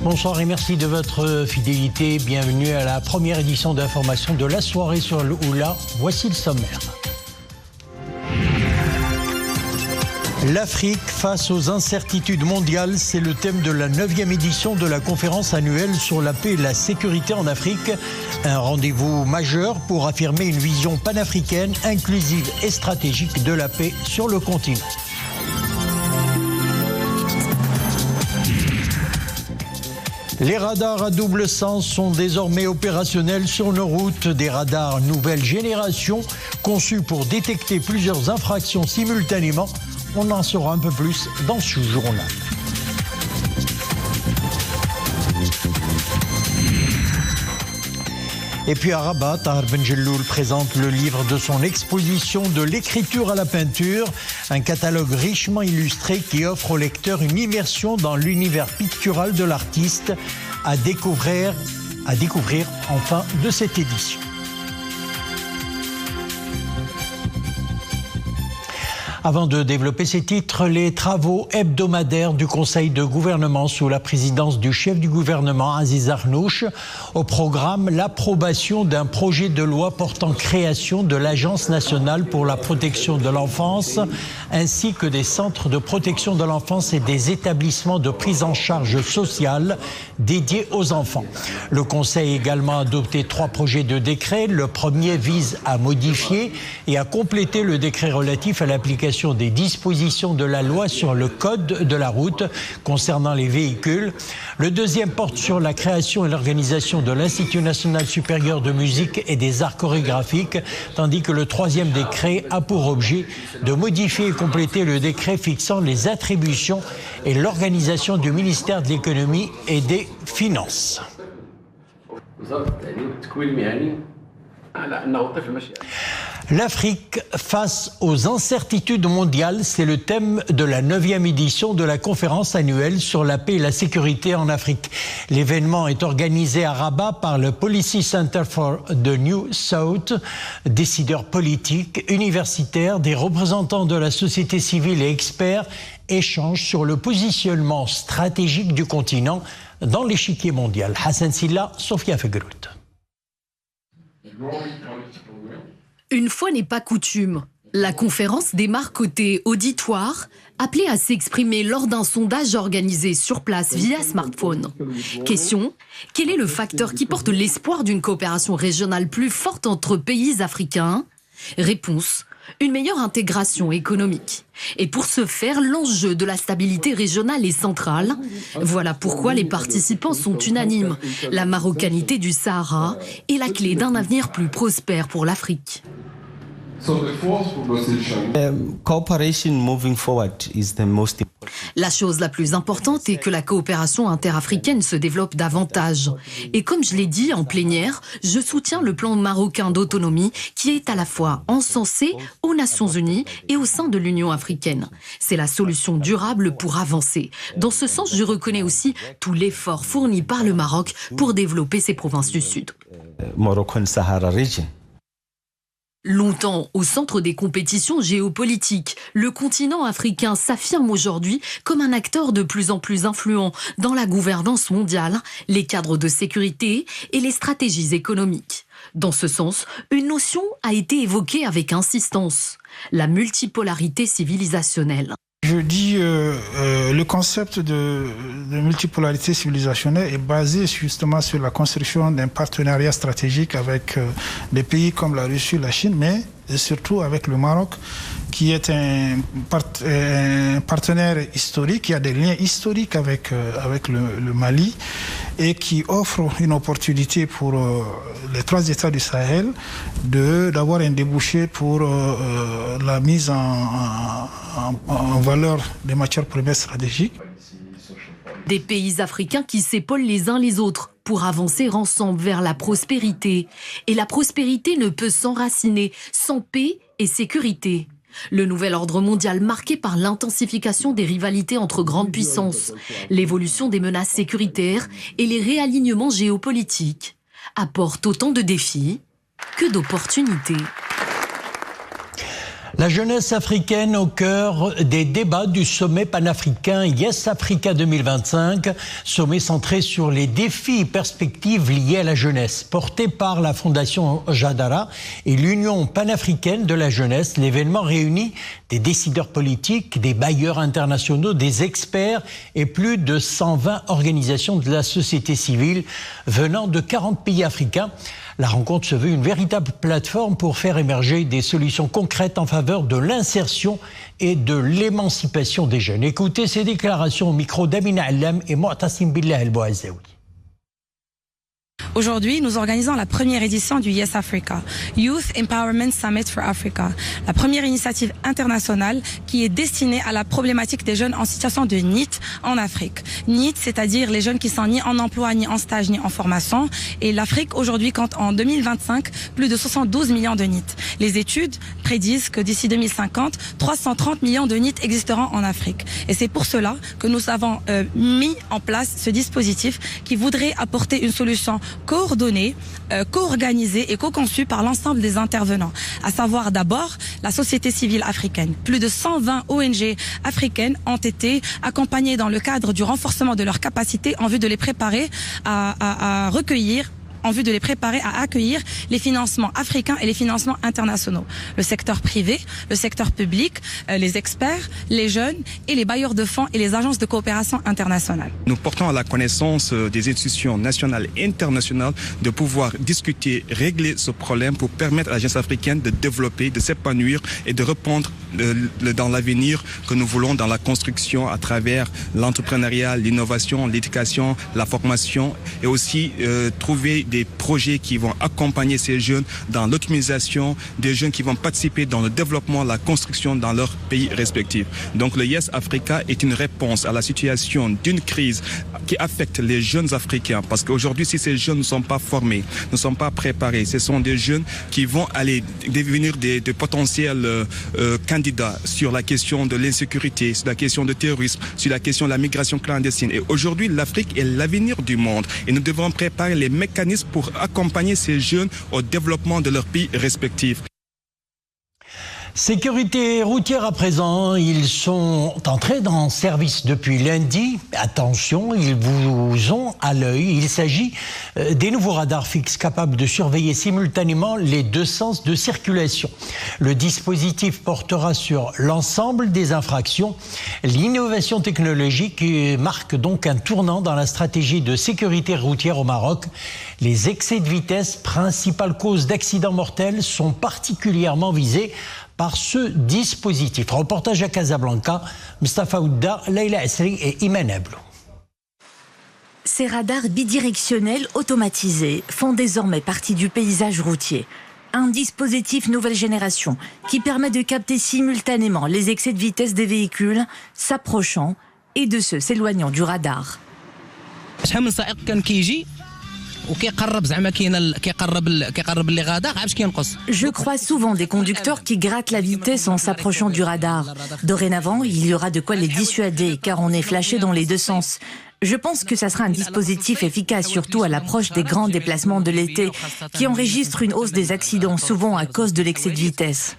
Bonsoir et merci de votre fidélité. Bienvenue à la première édition d'information de la soirée sur le Oula. Voici le sommaire. L'Afrique face aux incertitudes mondiales, c'est le thème de la 9e édition de la conférence annuelle sur la paix et la sécurité en Afrique. Un rendez-vous majeur pour affirmer une vision panafricaine, inclusive et stratégique de la paix sur le continent. Les radars à double sens sont désormais opérationnels sur nos routes. Des radars nouvelle génération conçus pour détecter plusieurs infractions simultanément. On en saura un peu plus dans ce journal. Et puis à Rabat, Tahar Benjelloul présente le livre de son exposition de l'écriture à la peinture, un catalogue richement illustré qui offre au lecteur une immersion dans l'univers pictural de l'artiste à découvrir en fin de cette édition. Avant de développer ces titres, les travaux hebdomadaires du Conseil de gouvernement sous la présidence du chef du gouvernement, Aziz Arnouch. Au programme, l'approbation d'un projet de loi portant création de l'Agence nationale pour la protection de l'enfance, ainsi que des centres de protection de l'enfance et des établissements de prise en charge sociale dédiés aux enfants. Le Conseil a également adopté 3 projets de décret. Le premier vise à modifier et à compléter le décret relatif à l'application des dispositions de la loi sur le code de la route concernant les véhicules. Le deuxième porte sur la création et l'organisation de l'Institut national supérieur de musique et des arts chorégraphiques, tandis que le troisième décret a pour objet de modifier et compléter le décret fixant les attributions et l'organisation du ministère de l'économie et des finances. L'Afrique face aux incertitudes mondiales, c'est le thème de la 9e édition de la conférence annuelle sur la paix et la sécurité en Afrique. L'événement est organisé à Rabat par le Policy Center for the New South. Décideurs politiques, universitaires, des représentants de la société civile et experts échangent sur le positionnement stratégique du continent dans l'échiquier mondial. Hassan Silla, Sofia Fegrout. Une fois n'est pas coutume, la conférence démarre côté auditoire, appelé à s'exprimer lors d'un sondage organisé sur place via smartphone. Question, quel est le facteur qui porte l'espoir d'une coopération régionale plus forte entre pays africains? Réponse, une meilleure intégration économique. Et pour ce faire, l'enjeu de la stabilité régionale est central. Voilà pourquoi les participants sont unanimes. La marocanité du Sahara est la clé d'un avenir plus prospère pour l'Afrique. La chose la plus importante est que la coopération interafricaine se développe davantage. Et comme je l'ai dit en plénière, je soutiens le plan marocain d'autonomie qui est à la fois encensé aux Nations Unies et au sein de l'Union africaine. C'est la solution durable pour avancer. Dans ce sens, je reconnais aussi tout l'effort fourni par le Maroc pour développer ses provinces du Sud. Longtemps au centre des compétitions géopolitiques, le continent africain s'affirme aujourd'hui comme un acteur de plus en plus influent dans la gouvernance mondiale, les cadres de sécurité et les stratégies économiques. Dans ce sens, une notion a été évoquée avec insistance, la multipolarité civilisationnelle. Je dis le concept de multipolarité civilisationnelle est basé justement sur la construction d'un partenariat stratégique avec des pays comme la Russie, la Chine, mais surtout avec le Maroc, qui est un partenaire historique, qui a des liens historiques avec le Mali et qui offre une opportunité pour les 3 États du Sahel d'avoir un débouché pour la mise en valeur des matières premières stratégiques. Des pays africains qui s'épaulent les uns les autres pour avancer ensemble vers la prospérité. Et la prospérité ne peut s'enraciner sans paix et sécurité. Le nouvel ordre mondial marqué par l'intensification des rivalités entre grandes puissances, l'évolution des menaces sécuritaires et les réalignements géopolitiques apporte autant de défis que d'opportunités. La jeunesse africaine au cœur des débats du sommet panafricain Yes Africa 2025, sommet centré sur les défis et perspectives liés à la jeunesse. Porté par la Fondation Jadara et l'Union panafricaine de la jeunesse, l'événement réunit des décideurs politiques, des bailleurs internationaux, des experts et plus de 120 organisations de la société civile venant de 40 pays africains. La rencontre se veut une véritable plateforme pour faire émerger des solutions concrètes en faveur de l'insertion et de l'émancipation des jeunes. Écoutez ces déclarations au micro d'Amina Allam et Mu'tasim Billah El-Bouazaoui. Aujourd'hui, nous organisons la première édition du Yes Africa, Youth Empowerment Summit for Africa, la première initiative internationale qui est destinée à la problématique des jeunes en situation de NEET en Afrique. NEET, c'est-à-dire les jeunes qui sont ni en emploi, ni en stage, ni en formation. Et l'Afrique aujourd'hui compte en 2025 plus de 72 millions de NEET. Les études prédisent que d'ici 2050, 330 millions de NEET existeront en Afrique. Et c'est pour cela que nous avons mis en place ce dispositif qui voudrait apporter une solution coordonnée, co-organisée et co-conçue par l'ensemble des intervenants, à savoir d'abord la société civile africaine. Plus de 120 ONG africaines ont été accompagnées dans le cadre du renforcement de leurs capacités en vue de les préparer à accueillir les financements africains et les financements internationaux. Le secteur privé, le secteur public, les experts, les jeunes et les bailleurs de fonds et les agences de coopération internationale. Nous portons à la connaissance des institutions nationales et internationales de pouvoir discuter, régler ce problème pour permettre à la jeunesse africaine de développer, de s'épanouir et de répondre dans l'avenir que nous voulons dans la construction à travers l'entrepreneuriat, l'innovation, l'éducation, la formation et aussi trouver des projets qui vont accompagner ces jeunes dans l'optimisation, des jeunes qui vont participer dans le développement, la construction dans leurs pays respectifs. Donc le Yes Africa est une réponse à la situation d'une crise qui affecte les jeunes Africains. Parce qu'aujourd'hui, si ces jeunes ne sont pas formés, ne sont pas préparés, ce sont des jeunes qui vont aller devenir des potentiels candidats sur la question de l'insécurité, sur la question du terrorisme, sur la question de la migration clandestine. Et aujourd'hui, l'Afrique est l'avenir du monde. Et nous devons préparer les mécanismes pour accompagner ces jeunes au développement de leurs pays respectifs. Sécurité routière à présent, ils sont entrés dans service depuis lundi. Attention, ils vous ont à l'œil. Il s'agit des nouveaux radars fixes capables de surveiller simultanément les deux sens de circulation. Le dispositif portera sur l'ensemble des infractions. L'innovation technologique marque donc un tournant dans la stratégie de sécurité routière au Maroc. Les excès de vitesse, principale cause d'accidents mortels, sont particulièrement visés par ce dispositif. Reportage à Casablanca, Mustafa Ouda, Leila Asri et Iman Ablou. Ces radars bidirectionnels automatisés font désormais partie du paysage routier. Un dispositif nouvelle génération qui permet de capter simultanément les excès de vitesse des véhicules s'approchant et de ceux s'éloignant du radar. Je crois souvent des conducteurs qui grattent la vitesse en s'approchant du radar. Dorénavant, il y aura de quoi les dissuader car on est flashé dans les deux sens. Je pense que ça sera un dispositif efficace, surtout à l'approche des grands déplacements de l'été, qui enregistrent une hausse des accidents, souvent à cause de l'excès de vitesse.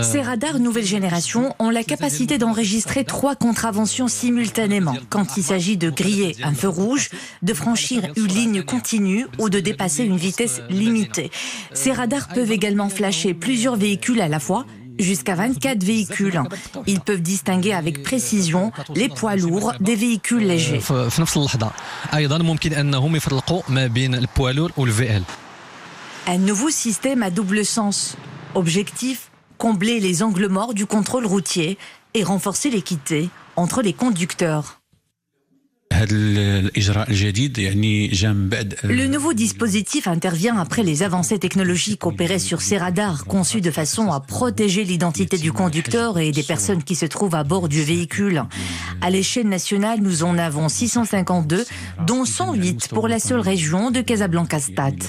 Ces radars nouvelle génération ont la capacité d'enregistrer 3 contraventions simultanément, quand il s'agit de griller un feu rouge, de franchir une ligne continue ou de dépasser une vitesse limitée. Ces radars peuvent également flasher plusieurs véhicules à la fois, jusqu'à 24 véhicules. Ils peuvent distinguer avec précision les poids lourds des véhicules légers. Un nouveau système à double sens. Objectif, combler les angles morts du contrôle routier et renforcer l'équité entre les conducteurs. Le nouveau dispositif intervient après les avancées technologiques opérées sur ces radars, conçus de façon à protéger l'identité du conducteur et des personnes qui se trouvent à bord du véhicule. À l'échelle nationale, nous en avons 652, dont 108 pour la seule région de Casablanca-Stade.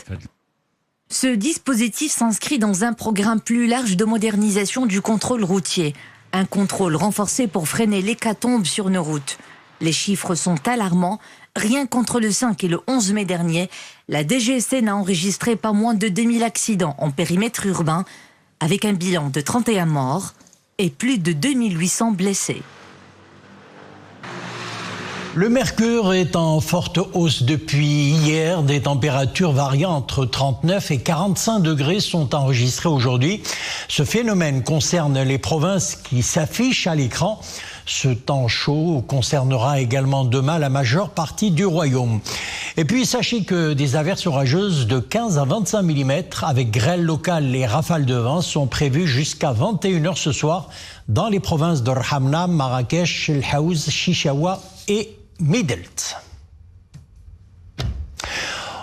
Ce dispositif s'inscrit dans un programme plus large de modernisation du contrôle routier. Un contrôle renforcé pour freiner l'hécatombe sur nos routes. Les chiffres sont alarmants. Rien qu'entre le 5 et le 11 mai dernier, la DGSN a enregistré pas moins de 2000 accidents en périmètre urbain, avec un bilan de 31 morts et plus de 2800 blessés. Le mercure est en forte hausse depuis hier. Des températures variant entre 39 et 45 degrés sont enregistrées aujourd'hui. Ce phénomène concerne les provinces qui s'affichent à l'écran. Ce temps chaud concernera également demain la majeure partie du royaume. Et puis sachez que des averses orageuses de 15 à 25 mm avec grêle locale et rafales de vent sont prévues jusqu'à 21h ce soir dans les provinces de Rhamna, Marrakech, El Haouz, Chichaoua et Midelt.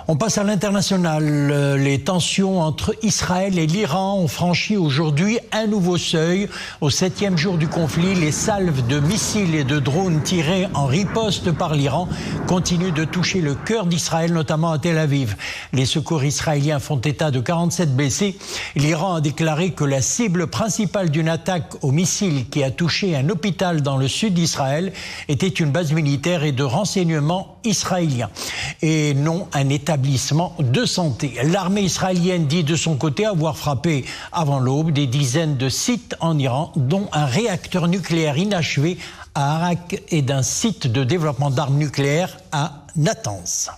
On passe à l'international. Les tensions entre Israël et l'Iran ont franchi aujourd'hui un nouveau seuil. Au 7e jour du conflit, les salves de missiles et de drones tirés en riposte par l'Iran continuent de toucher le cœur d'Israël, notamment à Tel Aviv. Les secours israéliens font état de 47 blessés. L'Iran a déclaré que la cible principale d'une attaque aux missiles qui a touché un hôpital dans le sud d'Israël était une base militaire et de renseignement israélien et non un établissement de santé. L'armée israélienne dit de son côté avoir frappé avant l'aube des dizaines de sites en Iran, dont un réacteur nucléaire inachevé à Arak et d'un site de développement d'armes nucléaires à Natanz.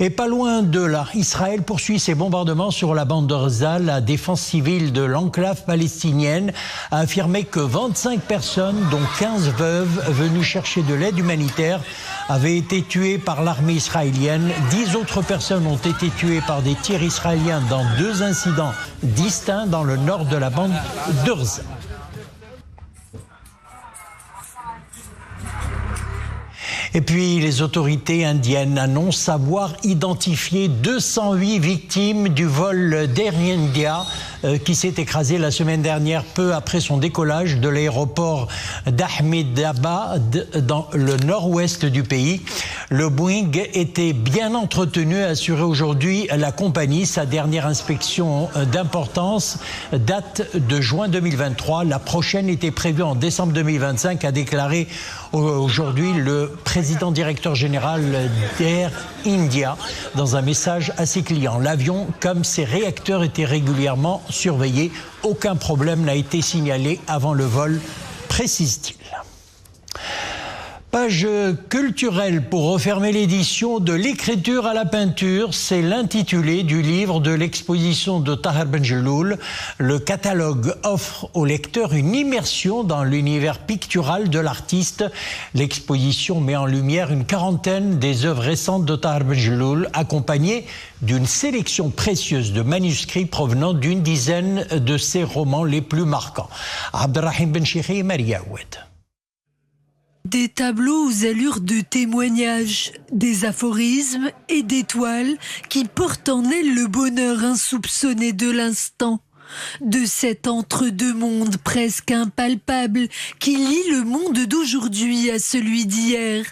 Et pas loin de là, Israël poursuit ses bombardements sur la bande de Gaza. La défense civile de l'enclave palestinienne a affirmé que 25 personnes, dont 15 veuves venues chercher de l'aide humanitaire, avaient été tuées par l'armée israélienne. 10 autres personnes ont été tuées par des tirs israéliens dans 2 incidents distincts dans le nord de la bande de Gaza. Et puis, les autorités indiennes annoncent avoir identifié 208 victimes du vol d'Air India qui s'est écrasé la semaine dernière, peu après son décollage de l'aéroport d'Ahmedabad dans le nord-ouest du pays. Le Boeing était bien entretenu, a assuré aujourd'hui la compagnie. Sa dernière inspection d'importance date de juin 2023. La prochaine était prévue en décembre 2025, a déclaré aujourd'hui le président directeur général d'Air India dans un message à ses clients. L'avion, comme ses réacteurs, était régulièrement surveillé. Aucun problème n'a été signalé avant le vol, précise-t-il. Page culturelle pour refermer l'édition de l'écriture à la peinture. C'est l'intitulé du livre de l'exposition de Tahar Benjelloul. Le catalogue offre au lecteur une immersion dans l'univers pictural de l'artiste. L'exposition met en lumière une quarantaine des œuvres récentes de Tahar Benjelloul, accompagnées d'une sélection précieuse de manuscrits provenant d'une dizaine de ses romans les plus marquants. Abdelrahim Benchiri et Maria Oued. Des tableaux aux allures de témoignages, des aphorismes et des toiles qui portent en elles le bonheur insoupçonné de l'instant. De cet entre-deux monde presque impalpable qui lie le monde d'aujourd'hui à celui d'hier.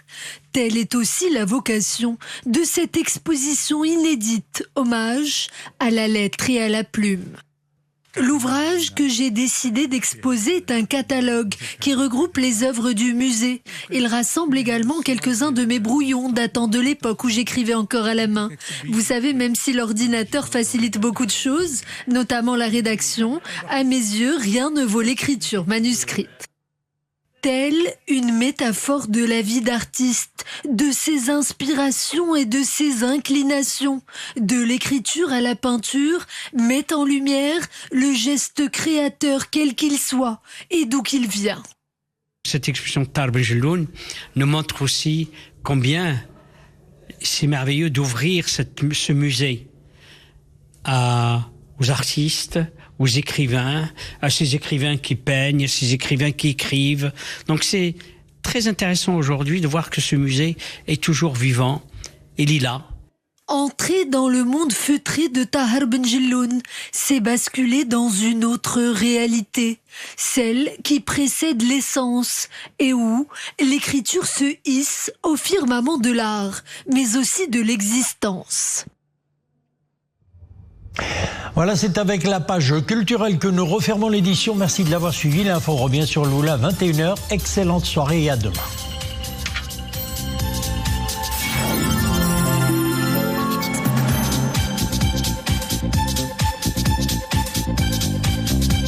Telle est aussi la vocation de cette exposition inédite, hommage à la lettre et à la plume. L'ouvrage que j'ai décidé d'exposer est un catalogue qui regroupe les œuvres du musée. Il rassemble également quelques-uns de mes brouillons datant de l'époque où j'écrivais encore à la main. Vous savez, même si l'ordinateur facilite beaucoup de choses, notamment la rédaction, à mes yeux, rien ne vaut l'écriture manuscrite. Telle une métaphore de la vie d'artiste, de ses inspirations et de ses inclinations, de l'écriture à la peinture, met en lumière le geste créateur quel qu'il soit et d'où qu'il vient. Cette exposition de Tahar Benjelloul nous montre aussi combien c'est merveilleux d'ouvrir ce musée aux artistes, aux écrivains, à ces écrivains qui peignent, à ces écrivains qui écrivent. Donc c'est très intéressant aujourd'hui de voir que ce musée est toujours vivant. Il est là. Entrer dans le monde feutré de Tahar Benjelloul, c'est basculer dans une autre réalité, celle qui précède l'essence et où l'écriture se hisse au firmament de l'art, mais aussi de l'existence. Voilà, c'est avec la page culturelle que nous refermons l'édition. Merci de l'avoir suivi. L'info revient sur Loula 21h. Excellente soirée et à demain.